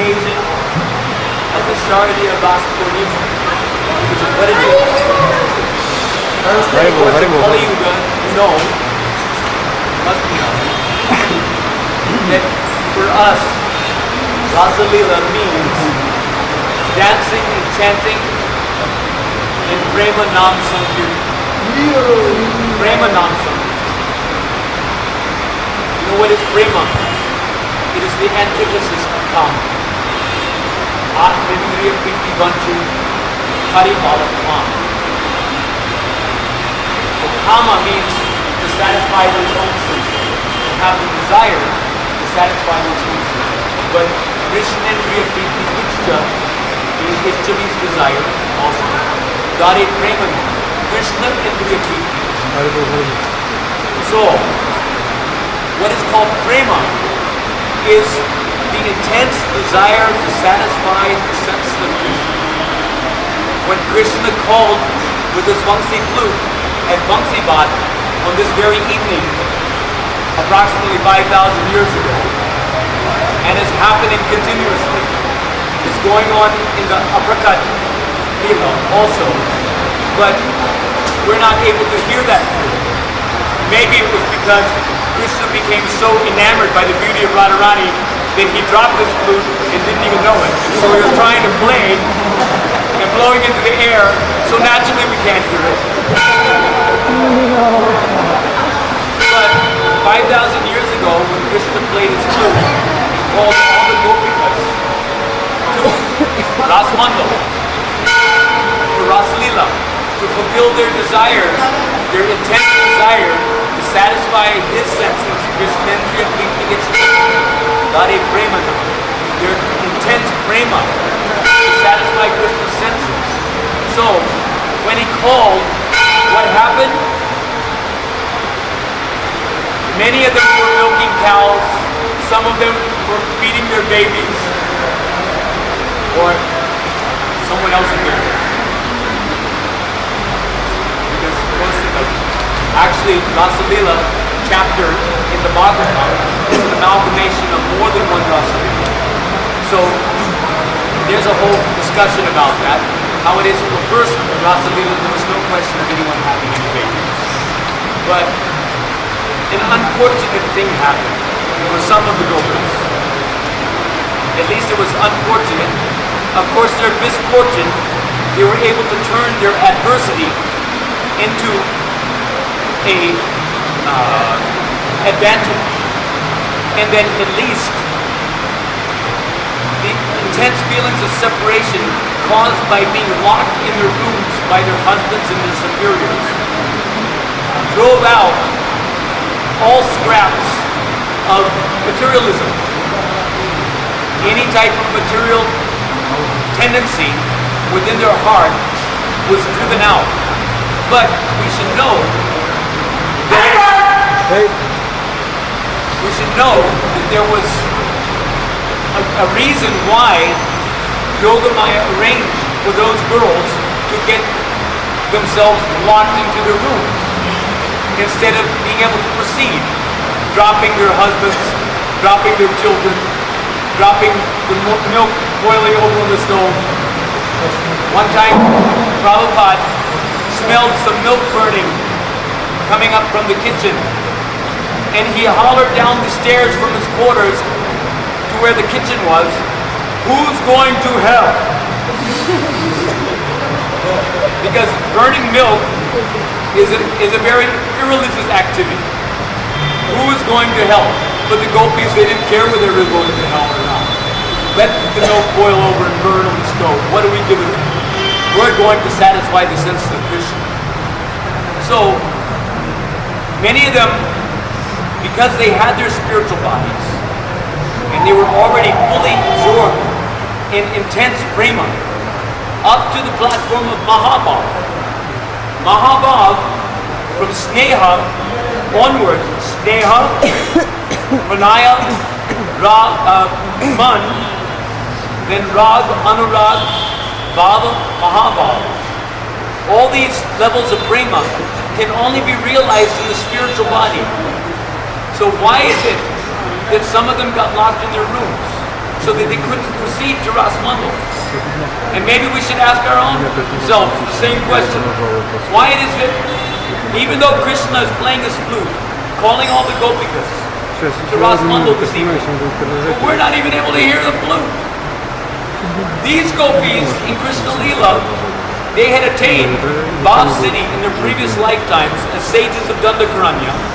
occasion at the start of the Purnima, which is what it is. First thing, of course, in Kali Yuga, you know, must be known, that for us, Rasa Lila means dancing and chanting in Prema Nam Sankirtan. Prema Nam Sankirtan. You know what is Prema? It is the antithesis of Kama. Atmindriya Priti Bantu Hari Bala Kama. So Kama means to satisfy one's own senses, to have the desire to satisfy one's own senses. But Krishnendriya Priti Ichcha is Ichcha means desire also. Gare Prema Krishna Indriya Priti. So, what is called Prema is the intense desire to satisfy the senses of Krishna. When Krishna called with his Vamsi flute at Vamsi Bhat on this very evening, approximately 5,000 years ago, and is happening continuously, is going on in the Uppercut Lila also, but we're not able to hear that flute. Maybe it was because Krishna became so enamored by the beauty of Radharani that he dropped his flute and didn't even know it. So he was trying to play and blowing into the air, so naturally we can't hear it. But 5,000 years ago, when Krishna played his flute, he called all the gopikas to Ras Mandal, to Ras Lila, to fulfill their desires, their intense desire to satisfy his senses, Krishnendriya Priti Ichcha, Gare Prema, their intense prema to satisfy Krishna's senses. So, when he called, what happened? Many of them were milking cows, some of them were feeding their babies, or someone else in there. Because most of them, actually, Rasa Lila chapter in the Bhagavatam is an amalgamation of more than one Rasa Lila. So, there's a whole discussion about that. How it is, well, first, Rasa Lila, there was no question of anyone having any babies. But an unfortunate thing happened for some of the gopis. At least it was unfortunate. Of course, their misfortune, they were able to turn their adversity into a advantage. And then at least the intense feelings of separation caused by being locked in their rooms by their husbands and their superiors drove out all scraps of materialism. Any type of material tendency within their heart was driven out. But we should know that there was a reason why Yogamaya arranged for those girls to get themselves locked into their rooms instead of being able to proceed, dropping their husbands, dropping their children, dropping the milk boiling over on the stove. One time, Prabhupada smelled some milk burning coming up from the kitchen, and he hollered down the stairs from his quarters to where the kitchen was, "Who's going to hell?" Because burning milk is a very irreligious activity. Who is going to hell? But the gopis, they didn't care whether they were going to hell or not. Let the milk boil over and burn on the stove. What do we give it? We're going to satisfy the senses of Krishna. So, many of them, because they had their spiritual bodies, and they were already fully absorbed in intense prema, up to the platform of Mahabhav. Mahabhav, from Sneha onward, Sneha, Pranaya, Man, then Rag, Anurag, Bhava, Mahabhav. All these levels of prema can only be realized in the spiritual body. So why is it that some of them got locked in their rooms? so that they couldn't proceed to Rasmando. And maybe we should ask our own self the same question. Why is it, even though Krishna is playing his flute, calling all the gopikas to Rasmando this evening, but we're not even able to hear the flute? These gopis in Krishna Leela, they had attained Bhav Siddhi in their previous lifetimes as sages of Dandakaranya.